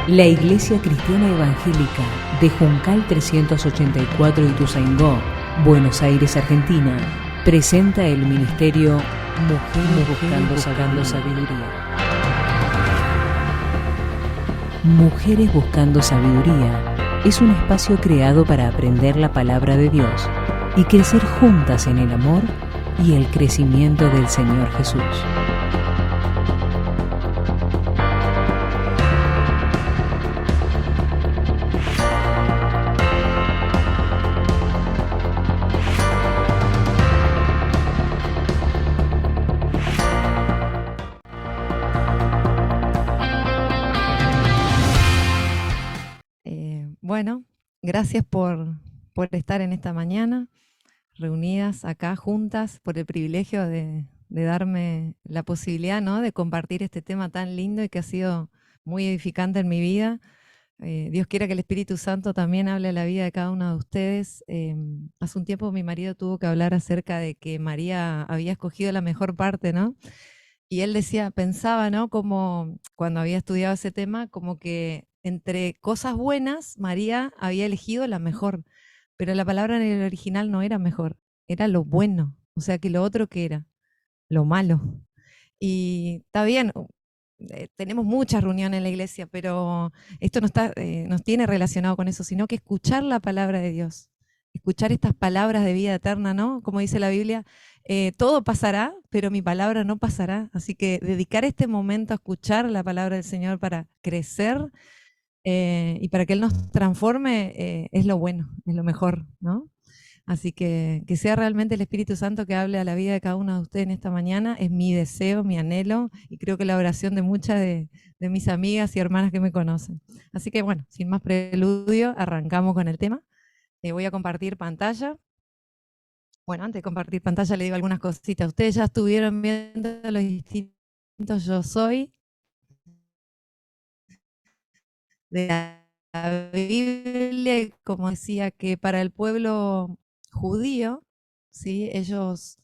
La Iglesia Cristiana Evangélica de Juncal 384 Ituzaingó, Buenos Aires, Argentina, presenta el ministerio Mujeres Buscando Sabiduría. Mujeres Buscando Sabiduría es un espacio creado para aprender la palabra de Dios y crecer juntas en el amor y el crecimiento del Señor Jesús. Bueno, gracias por estar en esta mañana, reunidas acá juntas, por el privilegio de darme la posibilidad, ¿no?, de compartir este tema tan lindo y que ha sido muy edificante en mi vida. Dios quiera que el Espíritu Santo también hable a la vida de cada uno de ustedes. Hace un tiempo mi marido tuvo que hablar acerca de que María había escogido la mejor parte, ¿no? Y él decía, pensaba, ¿no?, como cuando había estudiado ese tema, como que entre cosas buenas, María había elegido la mejor, pero la palabra en el original no era mejor, era lo bueno, o sea que lo otro que era, lo malo. Y está bien, tenemos muchas reuniones en la iglesia, pero esto no está, nos tiene relacionado con eso, sino que escuchar la palabra de Dios, escuchar estas palabras de vida eterna, ¿no? Como dice la Biblia, todo pasará, pero mi palabra no pasará. Así que dedicar este momento a escuchar la palabra del Señor para crecer y para que Él nos transforme es lo bueno, es lo mejor, ¿no? Así que sea realmente el Espíritu Santo que hable a la vida de cada uno de ustedes en esta mañana, es mi deseo, mi anhelo, y creo que la oración de muchas de mis amigas y hermanas que me conocen. Así que bueno, sin más preludio, arrancamos con el tema. Voy a compartir pantalla. Bueno, antes de compartir pantalla le digo algunas cositas. Ustedes ya estuvieron viendo los distintos yo soy de la Biblia, y como decía que para el pueblo judío, ¿sí?, ellos,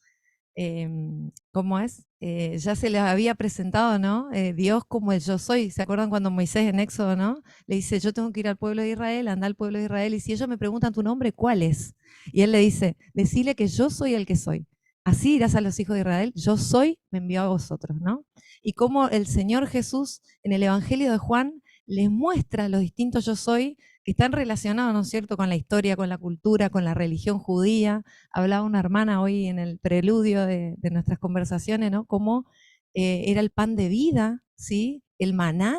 ¿cómo es? Ya se les había presentado, ¿no?, Dios como el yo soy. ¿Se acuerdan cuando Moisés en Éxodo, ¿no?, le dice, yo tengo que ir al pueblo de Israel, anda al pueblo de Israel, y si ellos me preguntan tu nombre, ¿cuál es? Y él le dice, decile que yo soy el que soy. Así dirás a los hijos de Israel, yo soy, me envió a vosotros, ¿no? Y como el Señor Jesús en el Evangelio de Juan les muestra los distintos yo soy que están relacionados, ¿no es cierto?, con la historia, con la cultura, con la religión judía. Hablaba una hermana hoy en el preludio de nuestras conversaciones, ¿no?, cómo era el pan de vida, ¿sí?, el maná,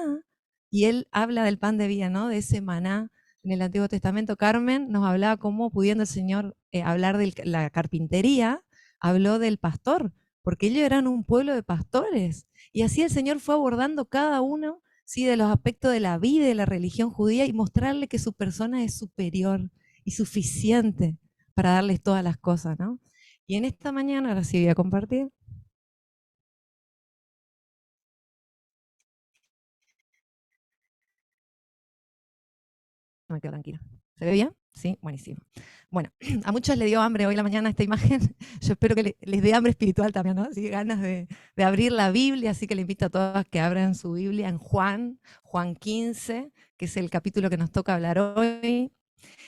y él habla del pan de vida, ¿no?, de ese maná. En el Antiguo Testamento, Carmen nos hablaba cómo, pudiendo el Señor hablar de la carpintería, habló del pastor, porque ellos eran un pueblo de pastores. Y así el Señor fue abordando cada uno, ¿sí?, de los aspectos de la vida y de la religión judía, y mostrarle que su persona es superior y suficiente para darles todas las cosas, ¿no? Y en esta mañana, ahora sí voy a compartir. No me quedo tranquila. ¿Se ve bien? Sí, buenísimo. Bueno, a muchos les dio hambre hoy en la mañana esta imagen. Yo espero que les dé hambre espiritual también, ¿no? Así, ganas de abrir la Biblia, así que le invito a todas que abran su Biblia en Juan 15, que es el capítulo que nos toca hablar hoy.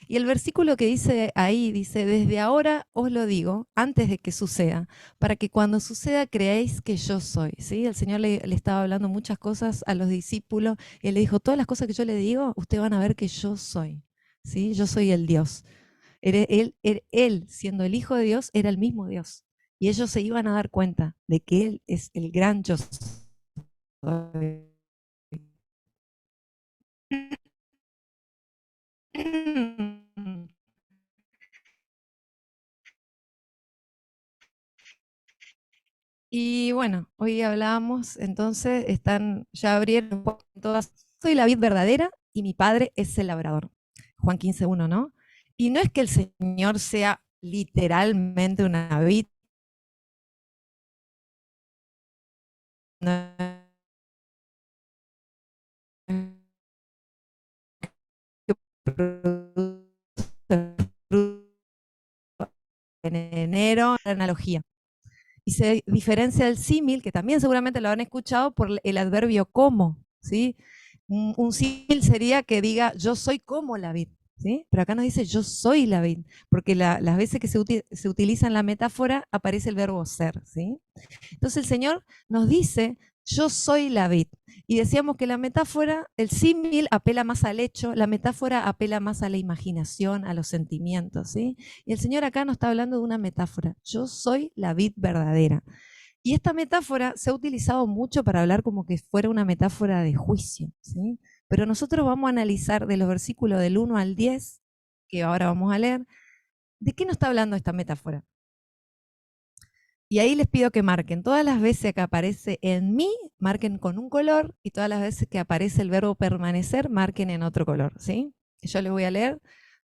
Y el versículo que dice ahí, dice, desde ahora os lo digo, antes de que suceda, para que cuando suceda creáis que yo soy. ¿Sí? El Señor le estaba hablando muchas cosas a los discípulos, y él le dijo, todas las cosas que yo le digo, ustedes van a ver que yo soy. ¿Sí? Yo soy el Dios. Él, siendo el Hijo de Dios, era el mismo Dios. Y ellos se iban a dar cuenta de que Él es el gran yo soy. Y bueno, hoy hablábamos, entonces, ya abrieron todas, soy la vid verdadera y mi padre es el labrador. Juan 15:1, ¿no? Y no es que el Señor sea literalmente una vid, no en enero, la analogía. Y se diferencia del símil, que también seguramente lo han escuchado, por el adverbio como, ¿sí? Un símil sería que diga, yo soy como la vid, ¿sí? Pero acá nos dice, yo soy la vid, porque las veces que se utiliza en la metáfora aparece el verbo ser, ¿sí? Entonces el Señor nos dice, yo soy la vid. Y decíamos que la metáfora, el símil apela más al hecho, la metáfora apela más a la imaginación, a los sentimientos, ¿sí? Y el Señor acá nos está hablando de una metáfora, yo soy la vid verdadera. Y esta metáfora se ha utilizado mucho para hablar como que fuera una metáfora de juicio, ¿sí? Pero nosotros vamos a analizar de los versículos del 1 al 10, que ahora vamos a leer, ¿de qué nos está hablando esta metáfora? Y ahí les pido que marquen todas las veces que aparece en mí, marquen con un color, y todas las veces que aparece el verbo permanecer, marquen en otro color, ¿sí? Yo les voy a leer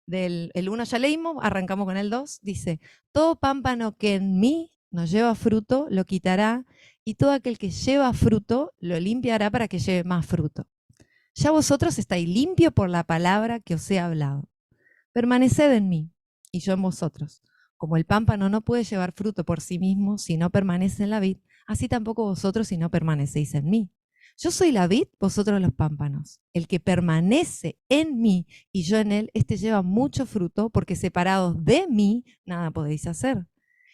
del el 1 ya leímos, arrancamos con el 2, dice, todo pámpano que en mí no lleva fruto, lo quitará, y todo aquel que lleva fruto, lo limpiará para que lleve más fruto. Ya vosotros estáis limpios por la palabra que os he hablado. Permaneced en mí, y yo en vosotros. Como el pámpano no puede llevar fruto por sí mismo si no permanece en la vid, así tampoco vosotros si no permanecéis en mí. Yo soy la vid, vosotros los pámpanos. El que permanece en mí y yo en él, este lleva mucho fruto, porque separados de mí nada podéis hacer.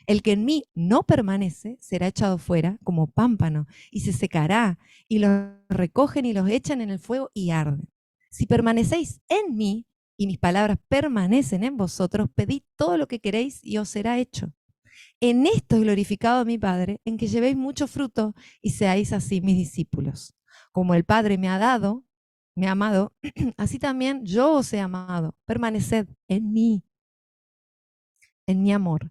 El que en mí no permanece será echado fuera como pámpano y se secará, y los recogen y los echan en el fuego y arden. Si permanecéis en mí y mis palabras permanecen en vosotros, pedid todo lo que queréis y os será hecho. En esto es glorificado mi Padre, en que llevéis mucho fruto y seáis así mis discípulos. Como el Padre me ha dado, me ha amado, así también yo os he amado. Permaneced en mi amor.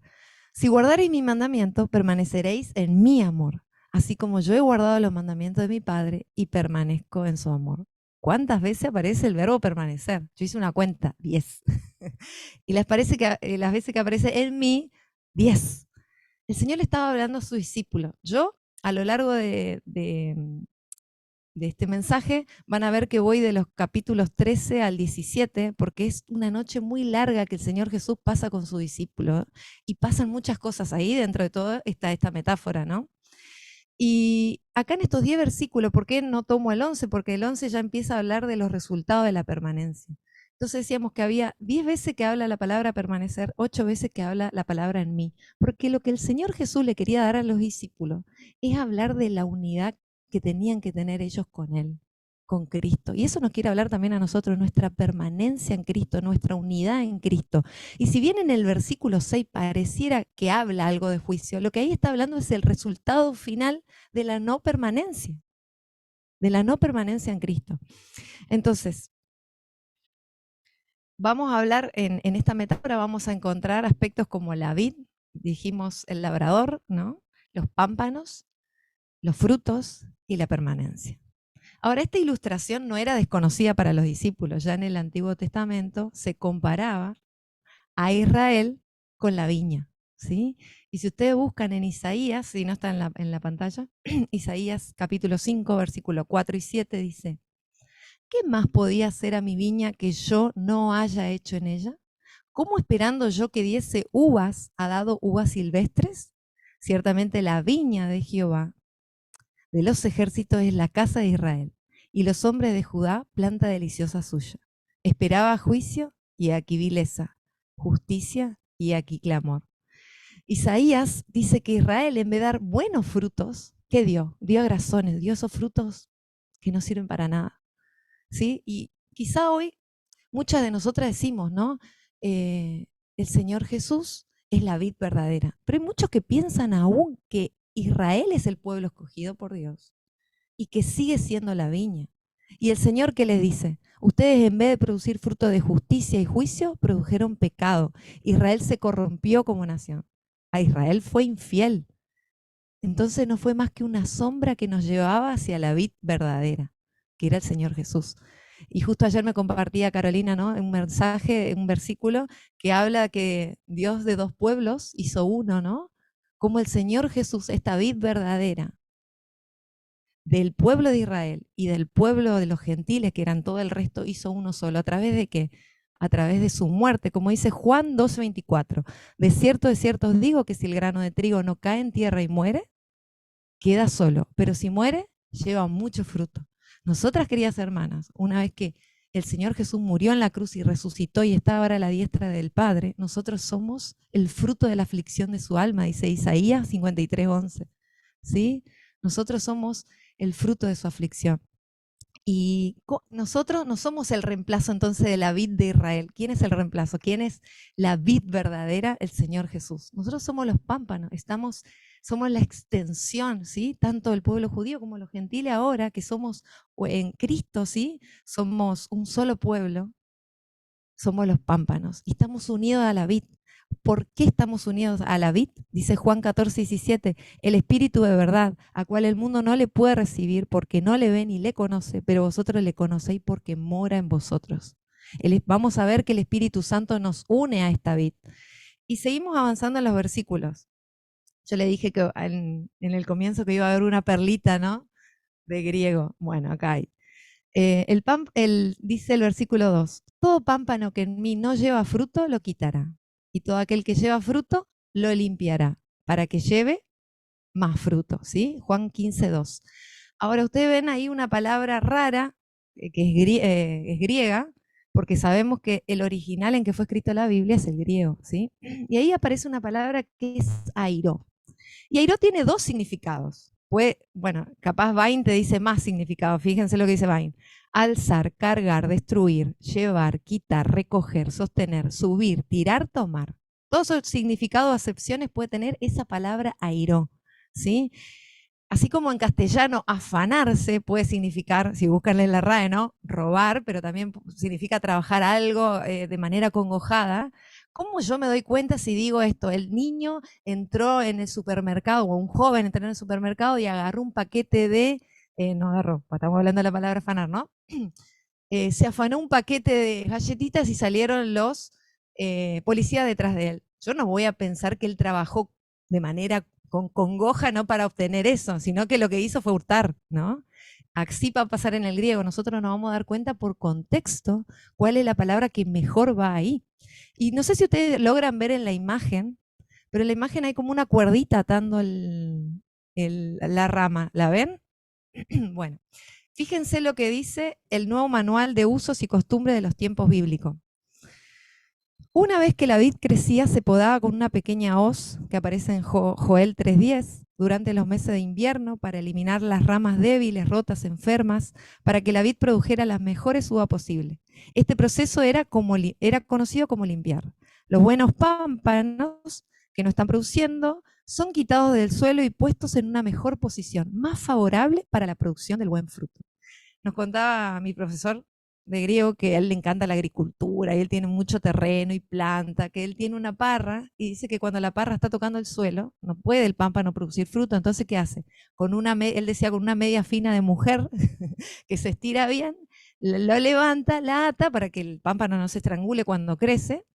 Si guardareis mi mandamiento, permaneceréis en mi amor, así como yo he guardado los mandamientos de mi Padre y permanezco en su amor. ¿Cuántas veces aparece el verbo permanecer? Yo hice una cuenta, 10. Y les parece que las veces que aparece en mí, 10. El Señor le estaba hablando a su discípulo. Yo, a lo largo de este mensaje, van a ver que voy de los capítulos 13 al 17, porque es una noche muy larga que el Señor Jesús pasa con su discípulo, y pasan muchas cosas ahí, dentro de todo está esta metáfora, ¿no? Y acá en estos 10 versículos, ¿por qué no tomo el 11? Porque el 11 ya empieza a hablar de los resultados de la permanencia. Entonces decíamos que había 10 veces que habla la palabra permanecer, 8 veces que habla la palabra en mí, porque lo que el Señor Jesús le quería dar a los discípulos es hablar de la unidad que tenían que tener ellos con Él, con Cristo. Y eso nos quiere hablar también a nosotros, nuestra permanencia en Cristo, nuestra unidad en Cristo. Y si bien en el versículo 6 pareciera que habla algo de juicio, lo que ahí está hablando es el resultado final de la no permanencia, en Cristo. Entonces, vamos a hablar en esta metáfora, vamos a encontrar aspectos como la vid, dijimos el labrador, ¿no? Los pámpanos, los frutos y la permanencia. Ahora, esta ilustración no era desconocida para los discípulos. Ya en el Antiguo Testamento se comparaba a Israel con la viña, ¿sí? Y si ustedes buscan en Isaías, si no está en la pantalla, Isaías capítulo 5, versículo 4 y 7 dice, ¿qué más podía hacer a mi viña que yo no haya hecho en ella? ¿Cómo esperando yo que diese uvas, ha dado uvas silvestres? Ciertamente la viña de Jehová de los ejércitos es la casa de Israel, y los hombres de Judá planta deliciosa suya. Esperaba juicio, y aquí vileza, justicia, y aquí clamor. Isaías dice que Israel, en vez de dar buenos frutos, ¿qué dio? Dio agrazones, dio esos frutos que no sirven para nada, ¿sí? Y quizá hoy muchas de nosotras decimos, ¿no? El Señor Jesús es la vid verdadera, pero hay muchos que piensan aún que Israel es el pueblo escogido por Dios y que sigue siendo la viña. Y el Señor, ¿qué les dice? Ustedes, en vez de producir fruto de justicia y juicio, produjeron pecado. Israel se corrompió como nación. A Israel fue infiel. Entonces no fue más que una sombra que nos llevaba hacia la vid verdadera, que era el Señor Jesús. Y justo ayer me compartía Carolina, ¿no? Un mensaje, un versículo que habla que Dios de dos pueblos hizo uno, ¿no? Como el Señor Jesús, esta vid verdadera, del pueblo de Israel y del pueblo de los gentiles, que eran todo el resto, hizo uno solo. ¿A través de qué? A través de su muerte, como dice Juan 12:24. De cierto os digo que si el grano de trigo no cae en tierra y muere, queda solo, pero si muere, lleva mucho fruto. Nosotras, queridas hermanas, una vez que el Señor Jesús murió en la cruz y resucitó y está ahora a la diestra del Padre, nosotros somos el fruto de la aflicción de su alma, dice Isaías 53:11. ¿Sí? Nosotros somos el fruto de su aflicción. Y nosotros no somos el reemplazo entonces de la vid de Israel. ¿Quién es el reemplazo? ¿Quién es la vid verdadera? El Señor Jesús. Nosotros somos los pámpanos, somos la extensión, ¿sí? Tanto el pueblo judío como los gentiles ahora, que somos en Cristo, ¿sí? Somos un solo pueblo, somos los pámpanos y estamos unidos a la vid. ¿Por qué estamos unidos a la vid? Dice Juan 14:17, el Espíritu de verdad, a cual el mundo no le puede recibir porque no le ve ni le conoce, pero vosotros le conocéis porque mora en vosotros. Vamos a ver que el Espíritu Santo nos une a esta vid. Y seguimos avanzando en los versículos. Yo le dije que en el comienzo que iba a haber una perlita, ¿no? De griego. Bueno, acá hay. Dice el versículo 2, todo pámpano que en mí no lleva fruto, lo quitará. Y todo aquel que lleva fruto, lo limpiará, para que lleve más fruto, ¿sí? Juan 15:2. Ahora, ustedes ven ahí una palabra rara, que es griega, porque sabemos que el original en que fue escrita la Biblia es el griego, ¿sí? Y ahí aparece una palabra que es airó. Y airó tiene dos significados. Bueno, capaz Bain te dice más significado. Fíjense lo que dice Bain. Alzar, cargar, destruir, llevar, quitar, recoger, sostener, subir, tirar, tomar. Todos esos significados, acepciones puede tener esa palabra airó, ¿sí? Así como en castellano afanarse puede significar, si buscan en la RAE, ¿no? Robar, pero también significa trabajar algo de manera congojada. ¿Cómo yo me doy cuenta si digo esto? El niño entró en el supermercado, o un joven entró en el supermercado y agarró un paquete de, no agarró, estamos hablando de la palabra afanar, ¿no? Se afanó un paquete de galletitas y salieron los policías detrás de él. Yo no voy a pensar que él trabajó de manera con congoja, no para obtener eso, sino que lo que hizo fue hurtar, ¿no? Así va a pasar en el griego. Nosotros nos vamos a dar cuenta por contexto cuál es la palabra que mejor va ahí. Y no sé si ustedes logran ver en la imagen, pero en la imagen hay como una cuerdita atando la rama. ¿La ven? Bueno, fíjense lo que dice el nuevo manual de usos y costumbres de los tiempos bíblicos. Una vez que la vid crecía, se podaba con una pequeña hoz, que aparece en Joel 3:10, durante los meses de invierno, para eliminar las ramas débiles, rotas, enfermas, para que la vid produjera las mejores uvas posibles. Este proceso era conocido como limpiar. Los buenos pámpanos que no están produciendo son quitados del suelo y puestos en una mejor posición, más favorable para la producción del buen fruto. Nos contaba mi profesor de griego que a él le encanta la agricultura y él tiene mucho terreno y planta, que él tiene una parra y dice que cuando la parra está tocando el suelo, no puede el pámpano producir fruto, entonces ¿qué hace? Él decía con una media fina de mujer que se estira bien, lo levanta, la ata para que el pámpano no se estrangule cuando crece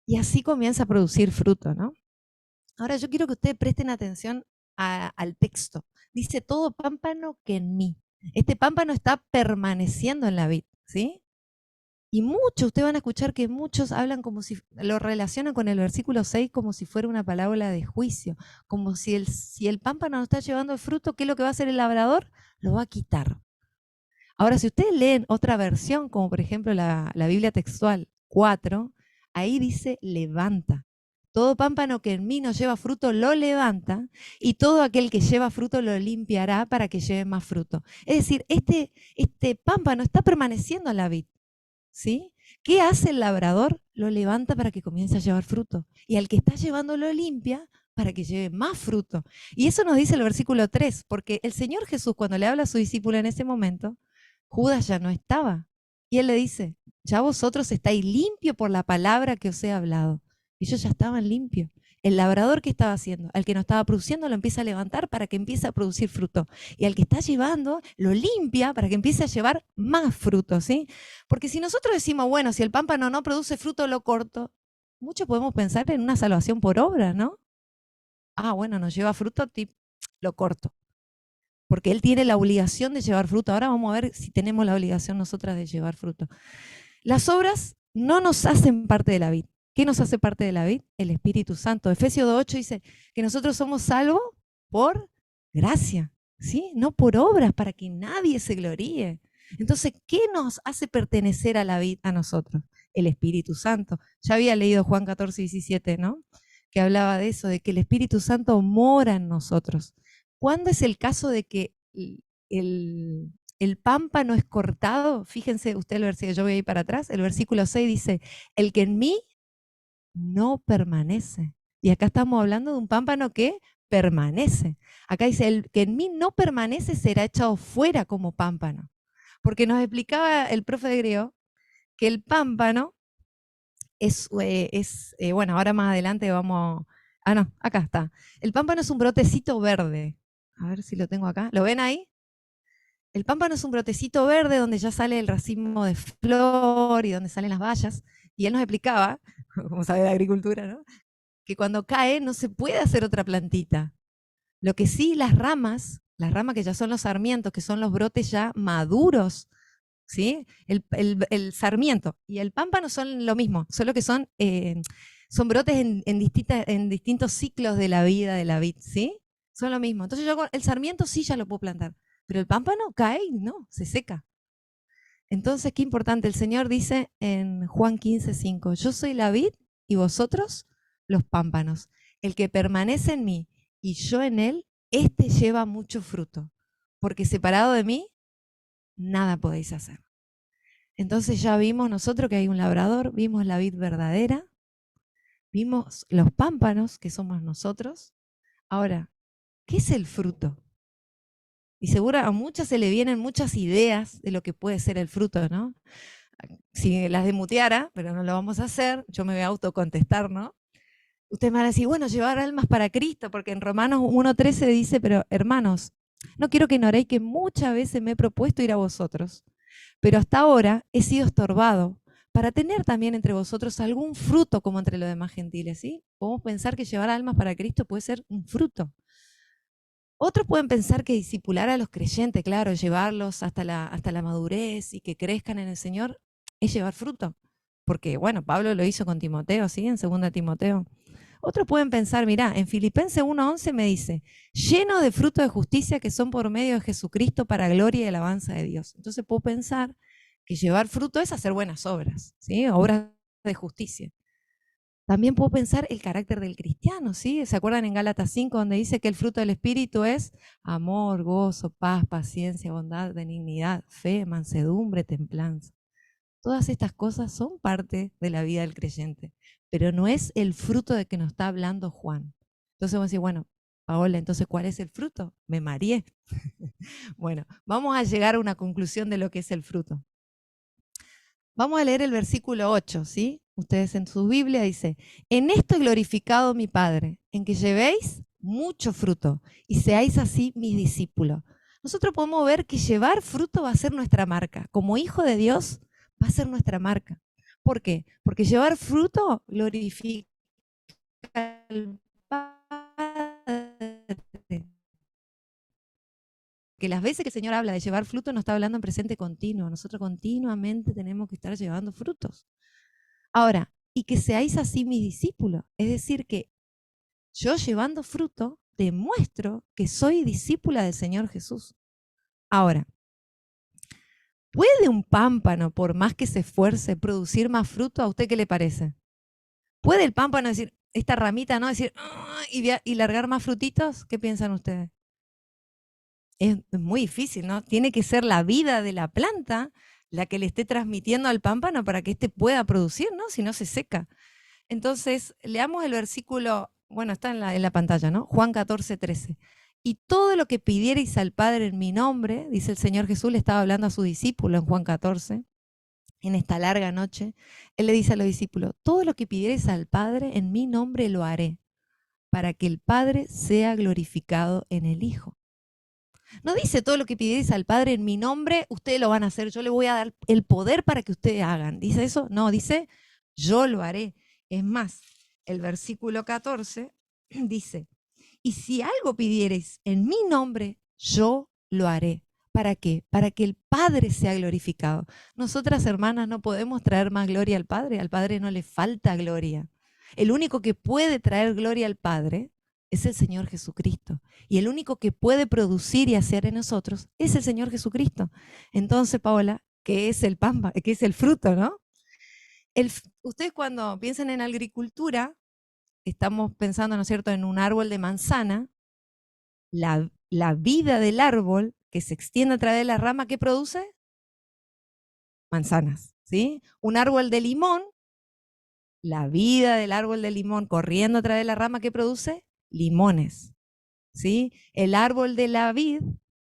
y así comienza a producir fruto, ¿no? Ahora yo quiero que ustedes presten atención al texto. Dice todo pámpano que en mí. Este pámpano está permaneciendo en la vid, ¿sí? Y ustedes van a escuchar que muchos hablan como si, lo relacionan con el versículo 6 como si fuera una parábola de juicio, como si el pámpano no está llevando el fruto, ¿qué es lo que va a hacer el labrador? Lo va a quitar. Ahora, si ustedes leen otra versión, como por ejemplo la Biblia textual 4, ahí dice levanta. Todo pámpano que en mí no lleva fruto lo levanta, y todo aquel que lleva fruto lo limpiará para que lleve más fruto. Es decir, este pámpano está permaneciendo en la vid, ¿sí? ¿Qué hace el labrador? Lo levanta para que comience a llevar fruto. Y al que está llevando lo limpia para que lleve más fruto. Y eso nos dice el versículo 3, porque el Señor Jesús, cuando le habla a su discípulo en ese momento, Judas ya no estaba. Y él le dice, ya vosotros estáis limpios por la palabra que os he hablado. Ellos ya estaban limpios. El labrador, ¿qué estaba haciendo? Al que no estaba produciendo lo empieza a levantar para que empiece a producir fruto. Y al que está llevando lo limpia para que empiece a llevar más fruto, ¿sí? Porque si nosotros decimos, bueno, si el pámpano no produce fruto, lo corto, mucho podemos pensar en una salvación por obra, ¿no? Ah, bueno, no lleva fruto, lo corto. Porque él tiene la obligación de llevar fruto. Ahora vamos a ver si tenemos la obligación nosotras de llevar fruto. Las obras no nos hacen parte de la vid. ¿Qué nos hace parte de la vid? El Espíritu Santo. Efesios 2:8 dice que nosotros somos salvos por gracia, ¿sí? No por obras, para que nadie se gloríe. Entonces, ¿qué nos hace pertenecer a la vida a nosotros? El Espíritu Santo. Ya había leído Juan 14, 17, ¿no? Que hablaba de eso, de que el Espíritu Santo mora en nosotros. ¿Cuándo es el caso de que el pámpano es cortado? Fíjense usted el versículo, yo voy a ir para atrás, el versículo 6 dice, el que en mí no permanece. Y acá estamos hablando de un pámpano que permanece. Acá dice, el que en mí no permanece será echado fuera como pámpano. Porque nos explicaba el profe de griego que el pámpano bueno, ahora más adelante vamos, no, acá está. El pámpano es un brotecito verde. A ver si lo tengo acá. ¿Lo ven ahí? El pámpano es un brotecito verde donde ya sale el racimo de flor y donde salen las bayas. Y él nos explicaba, como sabe de agricultura, ¿no? Que cuando cae no se puede hacer otra plantita. Lo que sí, las ramas que ya son los sarmientos, que son los brotes ya maduros, ¿sí? El sarmiento y el pámpano son lo mismo, solo que son brotes en distintos ciclos de la vida de la vid, ¿sí? Son lo mismo. Entonces yo el sarmiento sí ya lo puedo plantar, pero el pámpano cae y no, se seca. Entonces, qué importante, el Señor dice en Juan 15:5, yo soy la vid y vosotros los pámpanos. El que permanece en mí y yo en él, este lleva mucho fruto, porque separado de mí, nada podéis hacer. Entonces ya vimos nosotros que hay un labrador, vimos la vid verdadera, vimos los pámpanos, que somos nosotros. Ahora, ¿qué es el fruto? Y seguro a muchas se le vienen muchas ideas de lo que puede ser el fruto, ¿no? Si las demuteara, pero no lo vamos a hacer, yo me voy a autocontestar, ¿no? Ustedes me van a decir, bueno, llevar almas para Cristo, porque en Romanos 1:13 dice, pero hermanos, no quiero que ignoréis que muchas veces me he propuesto ir a vosotros, pero hasta ahora he sido estorbado para tener también entre vosotros algún fruto como entre los demás gentiles, ¿sí? Podemos pensar que llevar almas para Cristo puede ser un fruto. Otros pueden pensar que discipular a los creyentes, claro, llevarlos hasta la madurez y que crezcan en el Señor, es llevar fruto. Porque, bueno, Pablo lo hizo con Timoteo, ¿sí? En 2 Timoteo. Otros pueden pensar, mirá, en Filipenses 1:11 me dice, lleno de fruto de justicia que son por medio de Jesucristo para gloria y alabanza de Dios. Entonces puedo pensar que llevar fruto es hacer buenas obras, ¿sí? Obras de justicia. También puedo pensar el carácter del cristiano, ¿sí? ¿Se acuerdan en Gálatas 5 donde dice que el fruto del Espíritu es amor, gozo, paz, paciencia, bondad, benignidad, fe, mansedumbre, templanza? Todas estas cosas son parte de la vida del creyente, pero no es el fruto de que nos está hablando Juan. Entonces vamos a decir, bueno, Paola, entonces ¿cuál es el fruto? Me mareé. Bueno, vamos a llegar a una conclusión de lo que es el fruto. Vamos a leer el versículo 8, ¿sí? Ustedes en su Biblia dice, en esto he glorificado mi Padre, en que llevéis mucho fruto y seáis así mis discípulos. Nosotros podemos ver que llevar fruto va a ser nuestra marca. Como hijo de Dios va a ser nuestra marca. ¿Por qué? Porque llevar fruto glorifica al Padre. Que las veces que el Señor habla de llevar fruto no está hablando en presente continuo. Nosotros continuamente tenemos que estar llevando frutos. Ahora, y que seáis así mis discípulos. Es decir, que yo llevando fruto demuestro que soy discípula del Señor Jesús. Ahora, ¿puede un pámpano, por más que se esfuerce, producir más fruto? ¿A usted qué le parece? ¿Puede el pámpano decir, esta ramita, no decir, y largar más frutitos? ¿Qué piensan ustedes? Es muy difícil, ¿no? Tiene que ser la vida de la planta la que le esté transmitiendo al pámpano para que éste pueda producir, ¿no? Si no se seca. Entonces, leamos el versículo, bueno, está en la pantalla, ¿no? Juan 14:13. Y todo lo que pidierais al Padre en mi nombre, dice el Señor Jesús, le estaba hablando a sus discípulos en Juan 14, en esta larga noche, Él le dice a los discípulos, todo lo que pidierais al Padre en mi nombre lo haré, para que el Padre sea glorificado en el Hijo. No dice todo lo que pidierais al Padre en mi nombre, ustedes lo van a hacer, yo le voy a dar el poder para que ustedes hagan. ¿Dice eso? No, dice yo lo haré. Es más, el versículo 14 dice, y si algo pidierais en mi nombre, yo lo haré. ¿Para qué? Para que el Padre sea glorificado. Nosotras, hermanas, no podemos traer más gloria al Padre no le falta gloria. El único que puede traer gloria al Padre es el Señor Jesucristo. Y el único que puede producir y hacer en nosotros es el Señor Jesucristo. Entonces, Paola, ¿qué es el pampa? ¿Qué es el fruto, no? Ustedes cuando piensan en agricultura, estamos pensando, ¿no es cierto?, en un árbol de manzana. La vida del árbol que se extiende a través de la rama, ¿qué produce? Manzanas, ¿sí? Un árbol de limón, la vida del árbol de limón corriendo a través de la rama, ¿qué produce? Limones, ¿sí? El árbol de la vid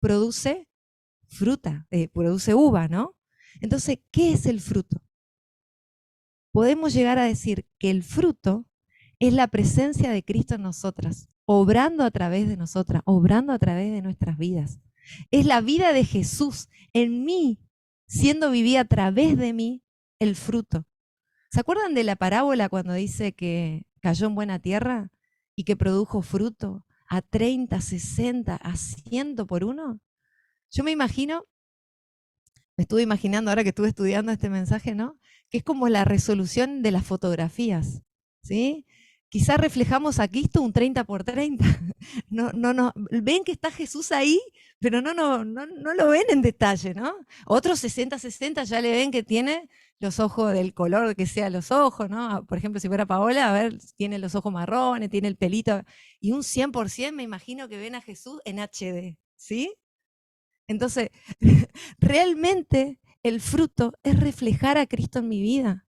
produce fruta, produce uva, ¿no? Entonces, ¿qué es el fruto? Podemos llegar a decir que el fruto es la presencia de Cristo en nosotras, obrando a través de nosotras, obrando a través de nuestras vidas. Es la vida de Jesús en mí, siendo vivida a través de mí, el fruto. ¿Se acuerdan de la parábola cuando dice que cayó en buena tierra y que produjo fruto a 30, 60, a 100 por uno? Yo me estuve imaginando ahora que estuve estudiando este mensaje, ¿no? Que es como la resolución de las fotografías, ¿sí? Quizás reflejamos a Cristo un 30 por 30. No, ven que está Jesús ahí, pero no lo ven en detalle, ¿no? Otros 60-60 ya le ven que tiene los ojos del color que sea los ojos, ¿no? Por ejemplo, si fuera Paola, a ver, tiene los ojos marrones, tiene el pelito, y un 100% me imagino que ven a Jesús en HD, ¿sí? Entonces, realmente el fruto es reflejar a Cristo en mi vida.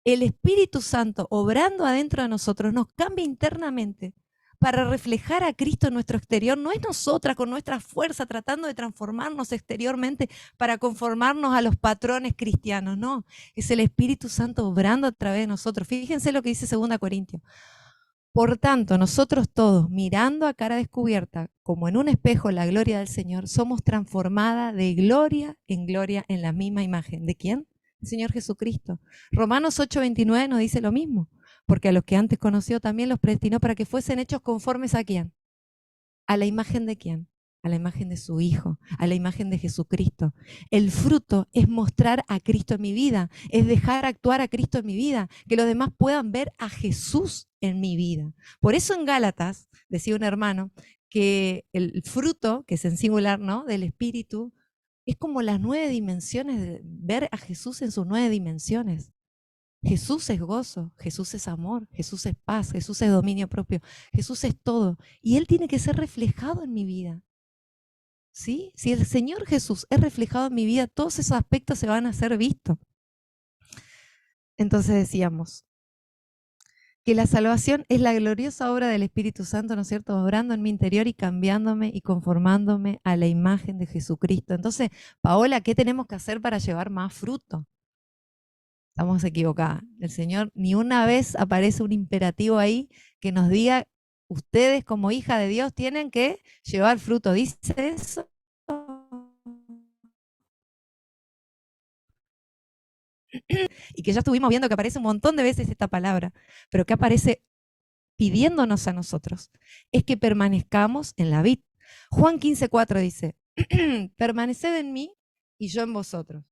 El Espíritu Santo, obrando adentro de nosotros, nos cambia internamente para reflejar a Cristo en nuestro exterior. No es nosotras con nuestra fuerza tratando de transformarnos exteriormente para conformarnos a los patrones cristianos, no. Es el Espíritu Santo obrando a través de nosotros. Fíjense lo que dice 2 Corintios. Por tanto, nosotros todos, mirando a cara descubierta, como en un espejo la gloria del Señor, somos transformadas de gloria en la misma imagen. ¿De quién? El Señor Jesucristo. Romanos 8:29 nos dice lo mismo, porque a los que antes conoció también los predestinó para que fuesen hechos conformes a quién. ¿A la imagen de quién? A la imagen de su Hijo, a la imagen de Jesucristo. El fruto es mostrar a Cristo en mi vida, es dejar actuar a Cristo en mi vida, que los demás puedan ver a Jesús en mi vida. Por eso en Gálatas, decía un hermano, que el fruto, que es en singular, ¿no?, del Espíritu, es como las 9 dimensiones, de ver a Jesús en sus 9 dimensiones. Jesús es gozo, Jesús es amor, Jesús es paz, Jesús es dominio propio, Jesús es todo. Y Él tiene que ser reflejado en mi vida. ¿Sí? Si el Señor Jesús es reflejado en mi vida, todos esos aspectos se van a ser vistos. Entonces decíamos que la salvación es la gloriosa obra del Espíritu Santo, ¿no es cierto?, obrando en mi interior y cambiándome y conformándome a la imagen de Jesucristo. Entonces, Paola, ¿qué tenemos que hacer para llevar más fruto? Estamos equivocadas. El Señor ni una vez aparece un imperativo ahí que nos diga, ustedes como hija de Dios tienen que llevar fruto. ¿Dice eso? Y que ya estuvimos viendo que aparece un montón de veces esta palabra, pero que aparece pidiéndonos a nosotros, es que permanezcamos en la vid. Juan 15:4 dice, permaneced en mí y yo en vosotros.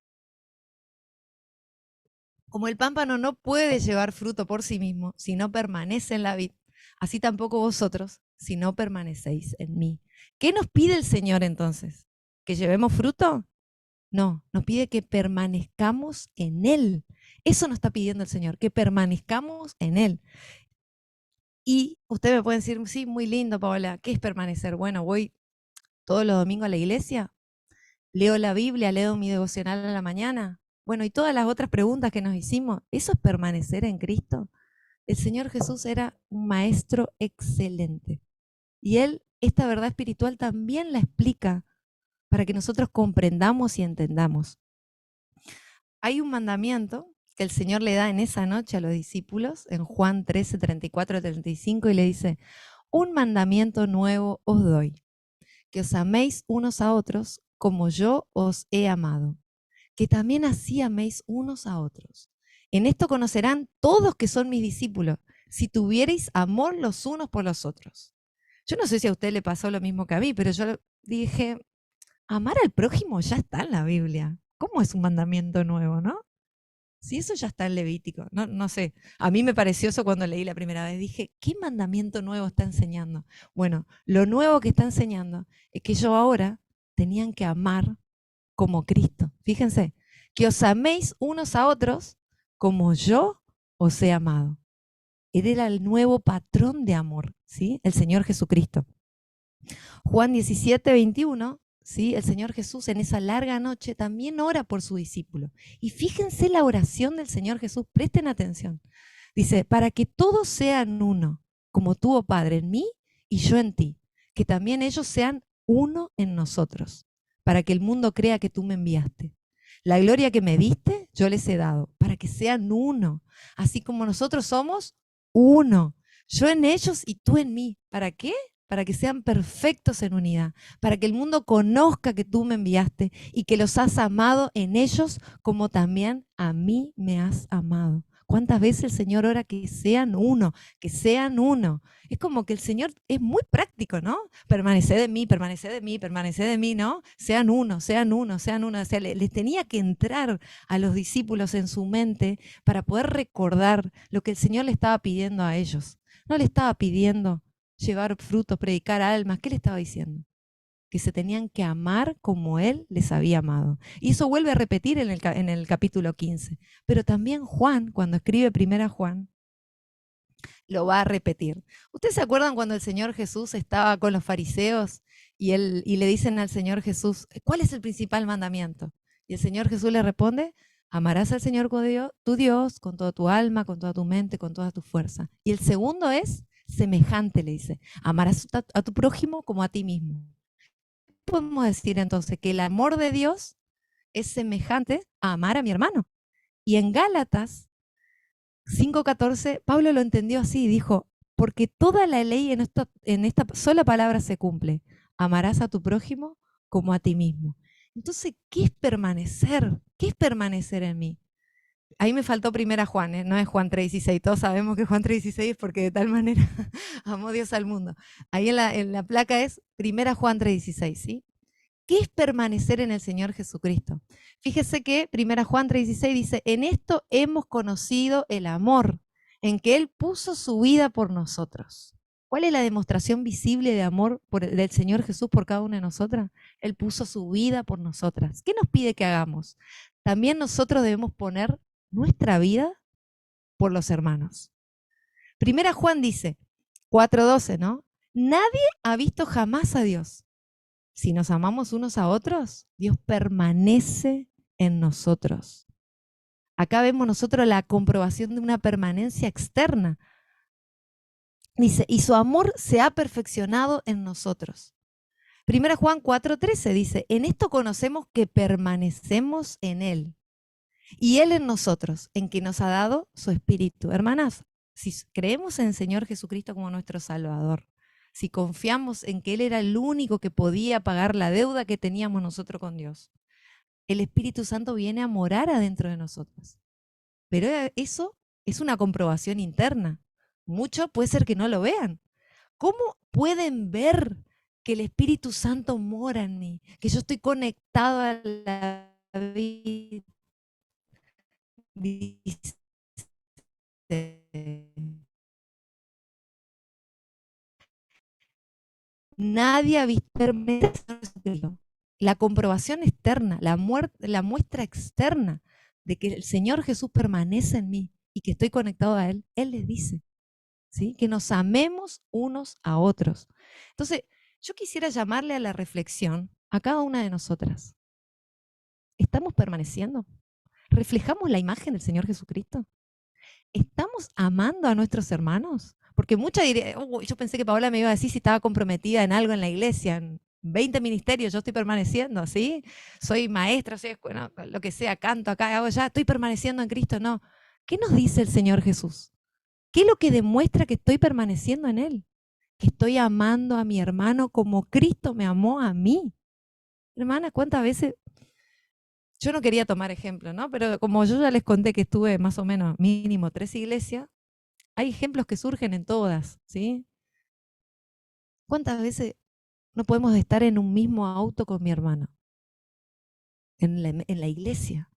Como el pámpano no puede llevar fruto por sí mismo si no permanece en la vid, así tampoco vosotros si no permanecéis en mí. ¿Qué nos pide el Señor entonces? ¿Que llevemos fruto? No, nos pide que permanezcamos en Él. Eso nos está pidiendo el Señor, que permanezcamos en Él. Y ustedes me pueden decir, sí, muy lindo, Paola, ¿qué es permanecer? Bueno, voy todos los domingos a la iglesia, leo la Biblia, leo mi devocional a la mañana. Bueno, y todas las otras preguntas que nos hicimos, ¿eso es permanecer en Cristo? El Señor Jesús era un maestro excelente. Y Él, esta verdad espiritual también la explica para que nosotros comprendamos y entendamos. Hay un mandamiento que el Señor le da en esa noche a los discípulos, en Juan 13, 34, 35, y le dice, un mandamiento nuevo os doy, que os améis unos a otros como yo os he amado, que también así améis unos a otros. En esto conocerán todos que son mis discípulos, si tuvierais amor los unos por los otros. Yo no sé si a usted le pasó lo mismo que a mí, pero yo dije, amar al prójimo ya está en la Biblia. ¿Cómo es un mandamiento nuevo, no? Si eso ya está en Levítico, no, no sé. A mí me pareció eso cuando leí la primera vez. Dije, ¿qué mandamiento nuevo está enseñando? Bueno, lo nuevo que está enseñando es que yo ahora tenían que amar como Cristo. Fíjense, que os améis unos a otros como yo os he amado. Él era el nuevo patrón de amor, ¿sí? El Señor Jesucristo. Juan 17:21, ¿sí? El Señor Jesús en esa larga noche también ora por su discípulo. Y fíjense la oración del Señor Jesús, presten atención. Dice, para que todos sean uno, como tú, oh Padre, en mí y yo en ti, que también ellos sean uno en nosotros, para que el mundo crea que tú me enviaste. La gloria que me diste, yo les he dado, para que sean uno, así como nosotros somos uno. Yo en ellos y tú en mí. ¿Para qué? Para que sean perfectos en unidad, para que el mundo conozca que tú me enviaste y que los has amado en ellos como también a mí me has amado. ¿Cuántas veces el Señor ora que sean uno, que sean uno? Es como que el Señor es muy práctico, ¿no? Permaneced de mí, permaneced de mí, permaneced de mí, ¿no? Sean uno, sean uno, sean uno. O sea, les tenía que entrar a los discípulos en su mente para poder recordar lo que el Señor le estaba pidiendo a ellos. No le estaba pidiendo llevar frutos, predicar almas. ¿Qué le estaba diciendo? Que se tenían que amar como Él les había amado. Y eso vuelve a repetir en el capítulo 15. Pero también Juan, cuando escribe primera Juan, lo va a repetir. ¿Ustedes se acuerdan cuando el Señor Jesús estaba con los fariseos y le dicen al Señor Jesús, ¿cuál es el principal mandamiento? Y el Señor Jesús le responde, amarás al Señor tu Dios con toda tu alma, con toda tu mente, con toda tu fuerza. Y el segundo es semejante, le dice, amarás a tu prójimo como a ti mismo. Podemos decir entonces que el amor de Dios es semejante a amar a mi hermano. Y en Gálatas 5:14, Pablo lo entendió así, dijo, porque toda la ley en esta sola palabra se cumple, amarás a tu prójimo como a ti mismo. Entonces, ¿qué es permanecer? ¿Qué es permanecer en mí? Ahí me faltó primera Juan, no es Juan 3:16, todos sabemos que Juan 3:16 es porque de tal manera amó Dios al mundo. Ahí en la placa es primera Juan 3:16, ¿sí? ¿Qué es permanecer en el Señor Jesucristo? Fíjese que 1 Juan 3:16 dice, en esto hemos conocido el amor, en que Él puso su vida por nosotros. ¿Cuál es la demostración visible de amor del Señor Jesús por cada una de nosotras? Él puso su vida por nosotras. ¿Qué nos pide que hagamos? También nosotros debemos poner nuestra vida por los hermanos. 1 Juan dice, 4:12, ¿no? Nadie ha visto jamás a Dios. Si nos amamos unos a otros, Dios permanece en nosotros. Acá vemos nosotros la comprobación de una permanencia externa. Dice, y su amor se ha perfeccionado en nosotros. 1 Juan 4:13 dice, en esto conocemos que permanecemos en Él y Él en nosotros, en que nos ha dado su Espíritu. Hermanas, si creemos en el Señor Jesucristo como nuestro Salvador, si confiamos en que Él era el único que podía pagar la deuda que teníamos nosotros con Dios, el Espíritu Santo viene a morar adentro de nosotros. Pero eso es una comprobación interna. Muchos puede ser que no lo vean. ¿Cómo pueden ver que el Espíritu Santo mora en mí? Que yo estoy conectado a la vida. Dice, nadie ha visto la comprobación externa, la muestra externa de que el Señor Jesús permanece en mí y que estoy conectado a Él. Él les dice, ¿sí? Que nos amemos unos a otros. Entonces, yo quisiera llamarle a la reflexión a cada una de nosotras. ¿Estamos permaneciendo? ¿Reflejamos la imagen del Señor Jesucristo? ¿Estamos amando a nuestros hermanos? Porque muchas dirían, yo pensé que Paola me iba a decir si estaba comprometida en algo en la iglesia, en 20 ministerios, yo estoy permaneciendo, ¿sí? Soy maestra, soy, bueno, lo que sea, canto acá, hago ya, estoy permaneciendo en Cristo, no. ¿Qué nos dice el Señor Jesús? ¿Qué es lo que demuestra que estoy permaneciendo en Él? Que estoy amando a mi hermano como Cristo me amó a mí. Hermana, ¿cuántas veces? Yo no quería tomar ejemplo, ¿no? Pero como yo ya les conté que estuve más o menos mínimo 3 iglesias, hay ejemplos que surgen en todas, ¿sí? ¿Cuántas veces no podemos estar en un mismo auto con mi hermano? En la iglesia.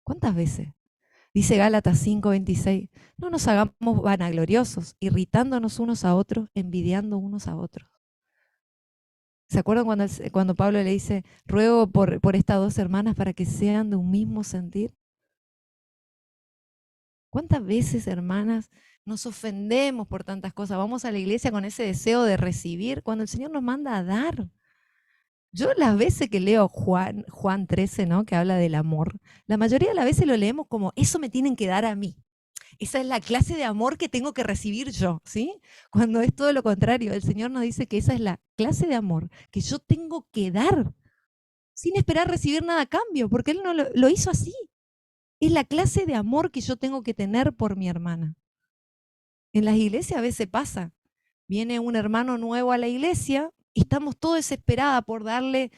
¿Cuántas veces? Dice Gálatas 5:26, no nos hagamos vanagloriosos, irritándonos unos a otros, envidiando unos a otros. ¿Se acuerdan cuando Pablo le dice, ruego por estas dos hermanas para que sean de un mismo sentir? ¿Cuántas veces, hermanas, nos ofendemos por tantas cosas? Vamos a la iglesia con ese deseo de recibir cuando el Señor nos manda a dar. Yo las veces que leo Juan 13, ¿no? Que habla del amor, la mayoría de las veces lo leemos como, eso me tienen que dar a mí. Esa es la clase de amor que tengo que recibir yo, ¿sí? Cuando es todo lo contrario, el Señor nos dice que esa es la clase de amor que yo tengo que dar sin esperar recibir nada a cambio, porque Él no lo hizo así. Es la clase de amor que yo tengo que tener por mi hermana. En las iglesias a veces pasa, viene un hermano nuevo a la iglesia y estamos todos desesperados por darle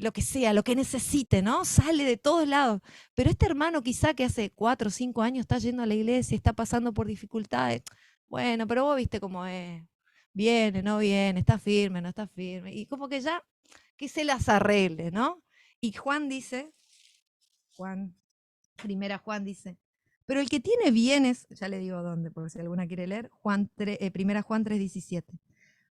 lo que sea, lo que necesite, ¿no? Sale de todos lados. Pero este hermano quizá que hace 4 o 5 años está yendo a la iglesia, está pasando por dificultades, bueno, pero vos viste cómo es, viene, no viene, está firme, no está firme, y como que ya, que se las arregle, ¿no? Y Juan dice, primera Juan dice, pero el que tiene bienes, ya le digo dónde, por si alguna quiere leer, primera Juan 3:17.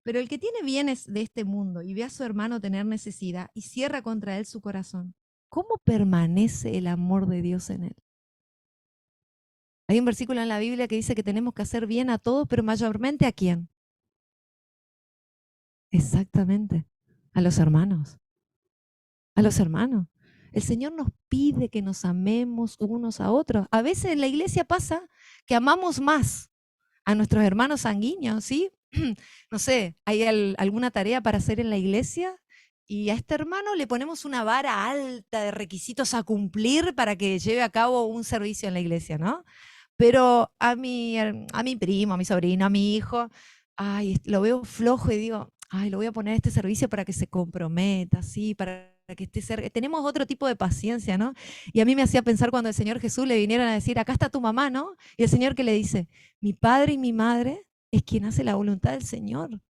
Pero el que tiene bienes de este mundo y ve a su hermano tener necesidad y cierra contra él su corazón, ¿cómo permanece el amor de Dios en él? Hay un versículo en la Biblia que dice que tenemos que hacer bien a todos, pero mayormente ¿a quién? Exactamente, a los hermanos. A los hermanos. El Señor nos pide que nos amemos unos a otros. A veces en la iglesia pasa que amamos más a nuestros hermanos sanguíneos, ¿sí? No sé, hay alguna tarea para hacer en la iglesia y a este hermano le ponemos una vara alta de requisitos a cumplir para que lleve a cabo un servicio en la iglesia, ¿no? Pero a mi primo, a mi sobrino, a mi hijo, ay, lo veo flojo y digo, ay, lo voy a poner a este servicio para que se comprometa, ¿sí? Para que esté cerca. Tenemos otro tipo de paciencia, ¿no? Y a mí me hacía pensar cuando el Señor Jesús le vinieron a decir, acá está tu mamá, ¿no? Y el Señor que le dice, mi padre y mi madre es quien hace la voluntad del Señor.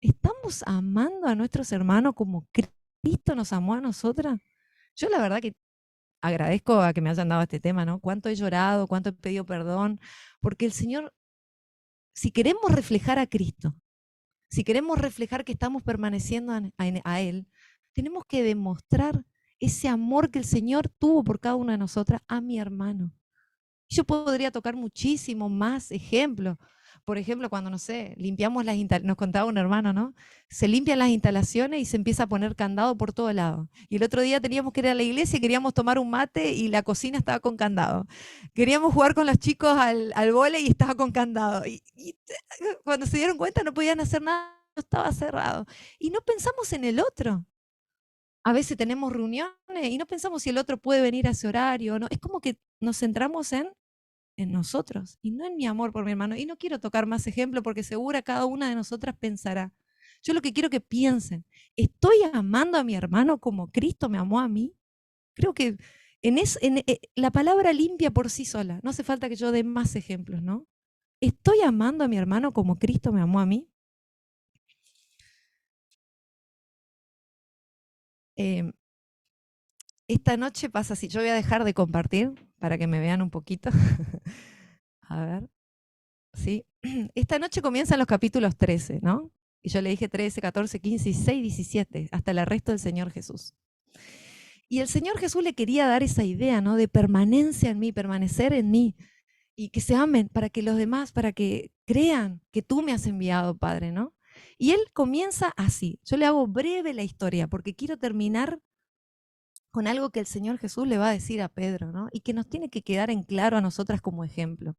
¿Estamos amando a nuestros hermanos como Cristo nos amó a nosotras? Yo la verdad que agradezco a que me hayan dado este tema, ¿no? Cuánto he llorado, cuánto he pedido perdón, porque el Señor, si queremos reflejar a Cristo, si queremos reflejar que estamos permaneciendo a Él, tenemos que demostrar ese amor que el Señor tuvo por cada una de nosotras a mi hermano. Yo podría tocar muchísimos más ejemplos. Por ejemplo, cuando, no sé, limpiamos las instalaciones, nos contaba un hermano, ¿no? Se limpian las instalaciones y se empieza a poner candado por todo lado. Y el otro día teníamos que ir a la iglesia y queríamos tomar un mate y la cocina estaba con candado. Queríamos jugar con los chicos al vóley y estaba con candado. Y cuando se dieron cuenta no podían hacer nada, estaba cerrado. Y no pensamos en el otro. A veces tenemos reuniones y no pensamos si el otro puede venir a ese horario o no. Es como que nos centramos en nosotros y no en mi amor por mi hermano. Y no quiero tocar más ejemplos porque segura cada una de nosotras pensará. Yo lo que quiero que piensen, ¿estoy amando a mi hermano como Cristo me amó a mí? Creo que la palabra limpia por sí sola. No hace falta que yo dé más ejemplos, ¿no? ¿Estoy amando a mi hermano como Cristo me amó a mí? Eh, esta noche pasa así. Yo voy a dejar de compartir para que me vean un poquito. A ver. ¿Sí? Esta noche comienzan los capítulos 13, ¿no? Y yo le dije 13, 14, 15, 16, 17, hasta el arresto del Señor Jesús. Y el Señor Jesús le quería dar esa idea, ¿no? De permanencia en mí, permanecer en mí, y que se amen para que los demás, para que crean que tú me has enviado, Padre, ¿no? Y él comienza así. Yo le hago breve la historia porque quiero terminar con algo que el Señor Jesús le va a decir a Pedro, ¿no? Y que nos tiene que quedar en claro a nosotras como ejemplo.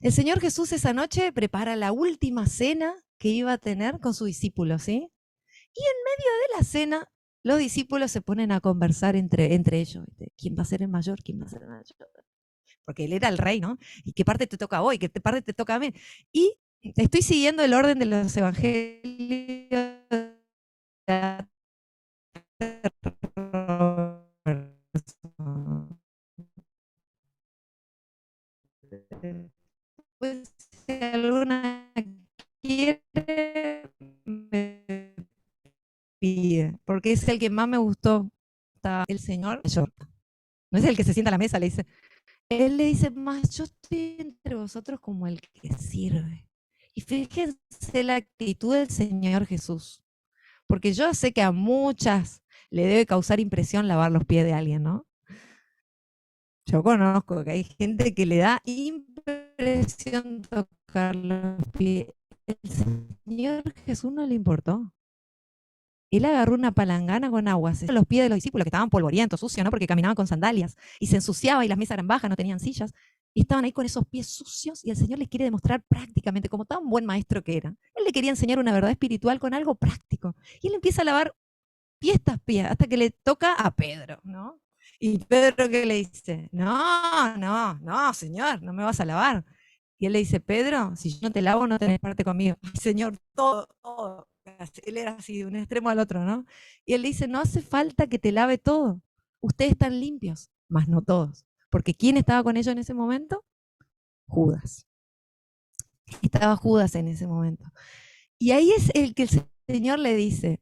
El Señor Jesús esa noche prepara la última cena que iba a tener con sus discípulos, ¿sí? Y en medio de la cena, los discípulos se ponen a conversar entre ellos. ¿Quién va a ser el mayor? ¿Quién va a ser el mayor? Porque él era el rey, ¿no? ¿Y qué parte te toca a vos? ¿Y qué parte te toca a mí? Y estoy siguiendo el orden de los evangelios. Pues si alguna quiere, me pide, porque es el que más me gustó. Está el Señor mayor. No es el que se sienta a la mesa, le dice. Él le dice, más yo estoy entre vosotros como el que sirve. Y fíjense la actitud del Señor Jesús. Porque yo sé que a muchas le debe causar impresión lavar los pies de alguien, ¿no? Yo conozco que hay gente que le da impresión tocar los pies. El Señor Jesús no le importó. Él agarró una palangana con agua, se los pies de los discípulos que estaban polvorientos, sucios, ¿no? Porque caminaban con sandalias y se ensuciaba y las mesas eran bajas, no tenían sillas. Y estaban ahí con esos pies sucios y el Señor les quiere demostrar prácticamente, como tan buen maestro que era. Él le quería enseñar una verdad espiritual con algo práctico. Y él empieza a lavar pies tras pies hasta que le toca a Pedro, ¿no? Y Pedro, ¿qué le dice? No, no, no, Señor, no me vas a lavar. Y él le dice, Pedro, si yo no te lavo, no tenés parte conmigo. Ay, Señor, todo, todo. Él era así, de un extremo al otro, ¿no? Y él dice, no hace falta que te lave todo. Ustedes están limpios, mas no todos. Porque ¿quién estaba con ellos en ese momento? Judas. Estaba Judas en ese momento. Y ahí es el que el Señor le dice,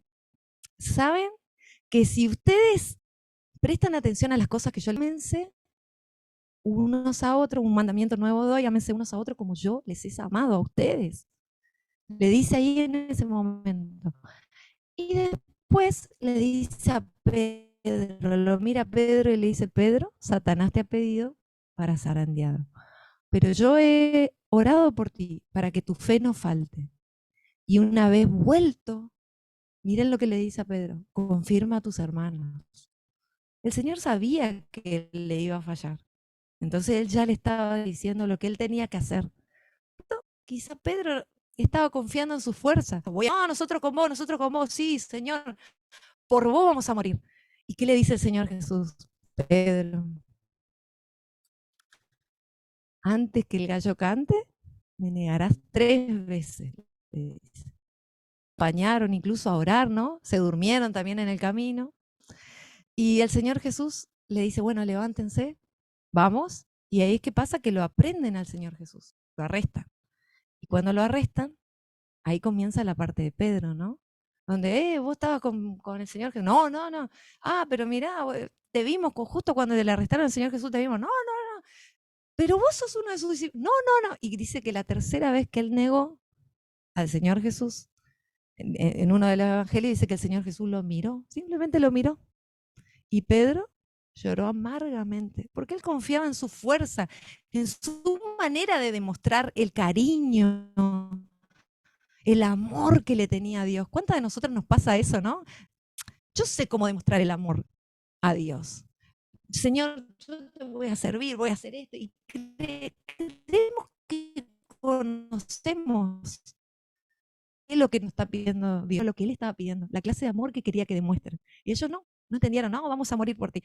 ¿saben que si ustedes prestan atención a las cosas que yo les mencioné, unos a otros, un mandamiento nuevo doy, ámense unos a otros como yo les he amado a ustedes? Le dice ahí en ese momento. Y después le dice a Pedro, lo mira a Pedro y le dice, Pedro, Satanás te ha pedido para zarandear, pero yo he orado por ti para que tu fe no falte. Y una vez vuelto, miren lo que le dice a Pedro, confirma a tus hermanos. El Señor sabía que él le iba a fallar. Entonces él ya le estaba diciendo lo que él tenía que hacer. Quizá Pedro estaba confiando en su fuerza. Nosotros con vos, sí, Señor, por vos vamos a morir. ¿Y qué le dice el Señor Jesús? Pedro, antes que el gallo cante, me negarás 3 veces. Acompañaron incluso a orar, ¿no? Se durmieron también en el camino. Y el Señor Jesús le dice, bueno, levántense, vamos. Y ahí es que pasa que lo aprenden al Señor Jesús, lo arrestan. Y cuando lo arrestan, ahí comienza la parte de Pedro, ¿no? Donde, vos estabas con el Señor Jesús. No, no, no. Ah, pero mirá, te vimos justo cuando le arrestaron al Señor Jesús, te vimos. No, no, no. Pero vos sos uno de sus discípulos. No, no, no. Y dice que la tercera vez que él negó al Señor Jesús, en uno de los evangelios dice que el Señor Jesús lo miró, simplemente lo miró. Y Pedro lloró amargamente, porque él confiaba en su fuerza, en su manera de demostrar el cariño, el amor que le tenía a Dios. ¿Cuántas de nosotros nos pasa eso, no? Yo sé cómo demostrar el amor a Dios. Señor, yo te voy a servir, voy a hacer esto. Y creemos que conocemos qué es lo que nos está pidiendo Dios, lo que Él estaba pidiendo, la clase de amor que quería que demuestren. Y ellos no entendieron, no, vamos a morir por ti.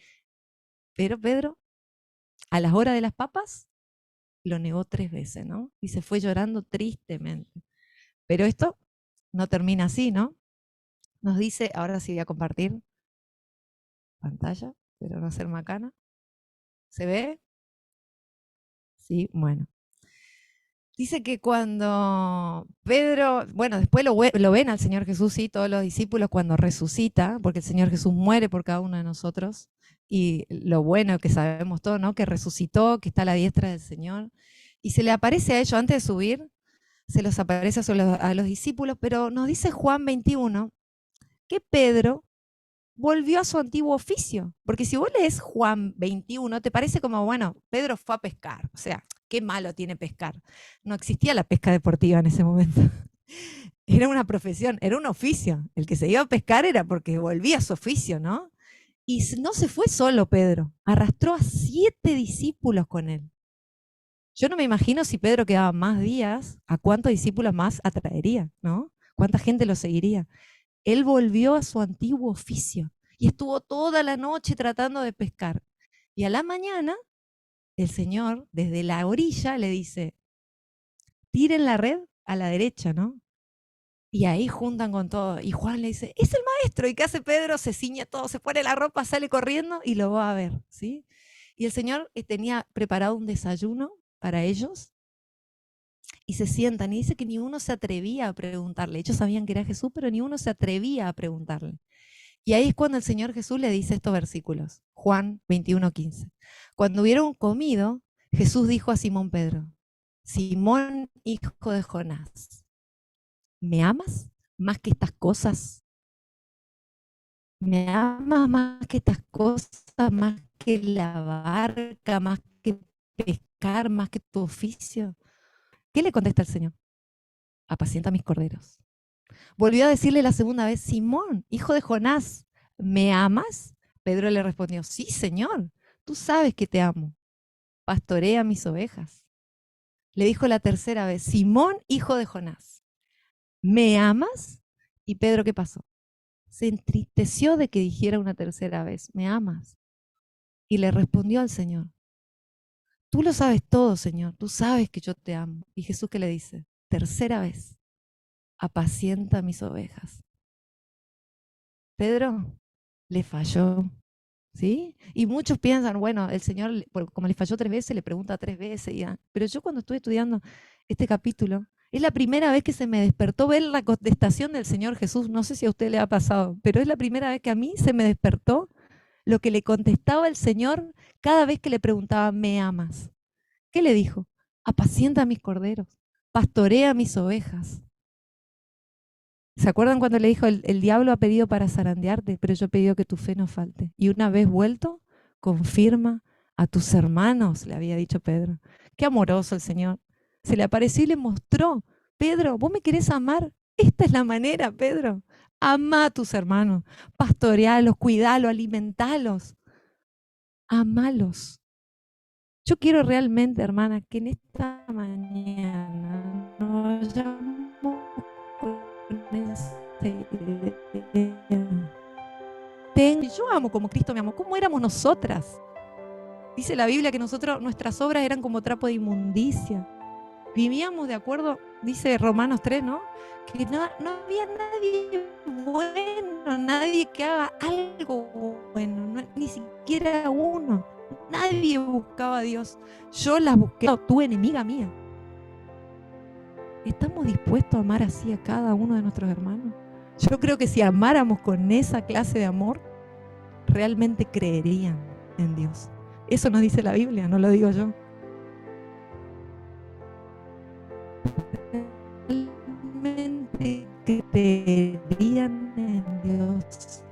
Pero Pedro, a las horas de las papas, lo negó 3 veces, ¿no? Y se fue llorando tristemente. Pero esto no termina así, ¿no? Nos dice, ahora sí voy a compartir pantalla, pero no ser macana. ¿Se ve? Sí, bueno. Dice que cuando Pedro, bueno, después lo ven al Señor Jesús, sí, todos los discípulos cuando resucita, porque el Señor Jesús muere por cada uno de nosotros, y lo bueno que sabemos todos, ¿no? Que resucitó, que está a la diestra del Señor, y se le aparece a ellos antes de subir, se los aparece a los discípulos, pero nos dice Juan 21 que Pedro volvió a su antiguo oficio. Porque si vos lees Juan 21, te parece como, bueno, Pedro fue a pescar. O sea, qué malo tiene pescar. No existía la pesca deportiva en ese momento. Era una profesión, era un oficio. El que se iba a pescar era porque volvía a su oficio, ¿no? Y no se fue solo Pedro, arrastró a 7 discípulos con él. Yo no me imagino si Pedro quedaba más días, a cuántos discípulos más atraería, ¿no? ¿Cuánta gente lo seguiría? Él volvió a su antiguo oficio y estuvo toda la noche tratando de pescar. Y a la mañana, el Señor, desde la orilla, le dice, tiren la red a la derecha, ¿no? Y ahí juntan con todo. Y Juan le dice, es el maestro. ¿Y qué hace Pedro? Se ciñe todo, se pone la ropa, sale corriendo y lo va a ver, ¿sí? Y el Señor tenía preparado un desayuno para ellos y se sientan y dice que ni uno se atrevía a preguntarle. Ellos sabían que era Jesús, pero ni uno se atrevía a preguntarle. Y ahí es cuando el Señor Jesús le dice estos versículos. Juan 21:15. Cuando hubieron comido, Jesús dijo a Simón Pedro: Simón, hijo de Jonás, ¿me amas más que estas cosas? ¿Me amas más que estas cosas, más que la barca, más que pescar, más que tu oficio? ¿Qué le contesta el Señor? Apacienta mis corderos. Volvió a decirle la segunda vez: Simón, hijo de Jonás, ¿me amas? Pedro le respondió: sí, Señor, tú sabes que te amo. Pastorea mis ovejas. Le dijo la tercera vez: Simón, hijo de Jonás, ¿me amas? Y Pedro, ¿qué pasó? Se entristeció de que dijera una tercera vez: ¿me amas? Y le respondió al Señor: tú lo sabes todo, Señor, tú sabes que yo te amo. Y Jesús, ¿qué le dice? Tercera vez: apacienta mis ovejas. Pedro le falló, ¿sí? Y muchos piensan, bueno, el Señor, como le falló 3 veces, le pregunta 3 veces. Pero yo cuando estuve estudiando este capítulo, es la primera vez que se me despertó ver la contestación del Señor Jesús. No sé si a usted le ha pasado, pero es la primera vez que a mí se me despertó lo que le contestaba el Señor cada vez que le preguntaba: ¿me amas? ¿Qué le dijo? Apacienta mis corderos, pastorea mis ovejas. ¿Se acuerdan cuando le dijo: el diablo ha pedido para zarandearte, pero yo he pedido que tu fe no falte? Y una vez vuelto, confirma a tus hermanos, le había dicho Pedro. Qué amoroso el Señor. Se le apareció y le mostró: Pedro, ¿vos me querés amar? Esta es la manera, Pedro. Ama a tus hermanos, pastorealos, cuidalos, alimentalos, amalos. Yo quiero realmente, hermana, que en esta mañana nos vayamos con esa idea. Yo amo como Cristo me amó. ¿Cómo éramos nosotras? Dice la Biblia que nuestras obras eran como trapo de inmundicia. Vivíamos de acuerdo, dice Romanos 3, ¿no? Que no había nadie bueno, nadie que haga algo bueno, ni siquiera uno. Nadie buscaba a Dios. Yo las busqué, tu enemiga mía. ¿Estamos dispuestos a amar así a cada uno de nuestros hermanos? Yo creo que si amáramos con esa clase de amor, realmente creerían en Dios. Eso nos dice la Biblia, no lo digo yo. Realmente creerían en Dios.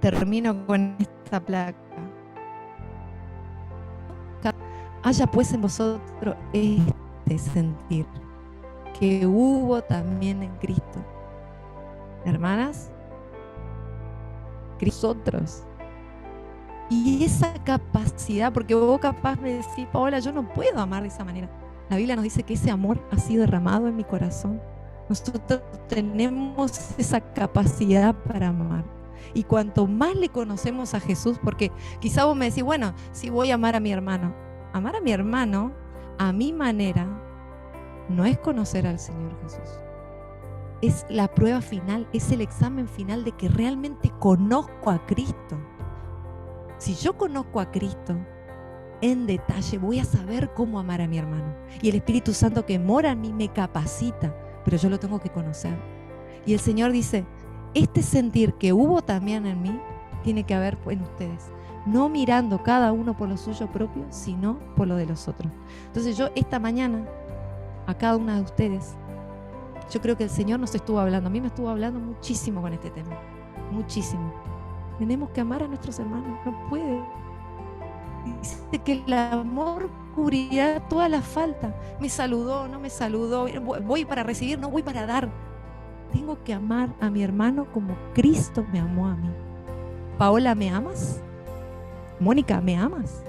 Termino con esta placa. Haya pues en vosotros este sentir que hubo también en Cristo. Hermanas, nosotros. Y esa capacidad, porque vos capaz me decís: Paola, yo no puedo amar de esa manera. La Biblia nos dice que ese amor ha sido derramado en mi corazón. Nosotros tenemos esa capacidad para amar. Y cuanto más le conocemos a Jesús, porque quizá vos me decís: bueno, si voy a amar a mi hermano. Amar a mi hermano, a mi manera, no es conocer al Señor Jesús. Es la prueba final, es el examen final de que realmente conozco a Cristo. Si yo conozco a Cristo en detalle, voy a saber cómo amar a mi hermano. Y el Espíritu Santo que mora en mí me capacita, pero yo lo tengo que conocer. Y el Señor dice: este sentir que hubo también en mí, tiene que haber en ustedes. No mirando cada uno por lo suyo propio, sino por lo de los otros. Entonces yo esta mañana, a cada una de ustedes, yo creo que el Señor nos estuvo hablando. A mí me estuvo hablando muchísimo con este tema. Muchísimo. Tenemos que amar a nuestros hermanos. No puede. Dice que el amor cubrirá toda la falta. Me saludó, no me saludó. Voy para recibir, no voy para dar. Tengo que amar a mi hermano como Cristo me amó a mí. Paola, ¿me amas? Mónica, ¿me amas?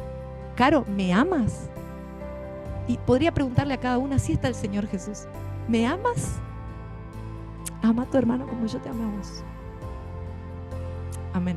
Caro, ¿me amas? Y podría preguntarle a cada una: si está el Señor Jesús. ¿Me amas? Ama a tu hermano como yo te amo a vos. Amén.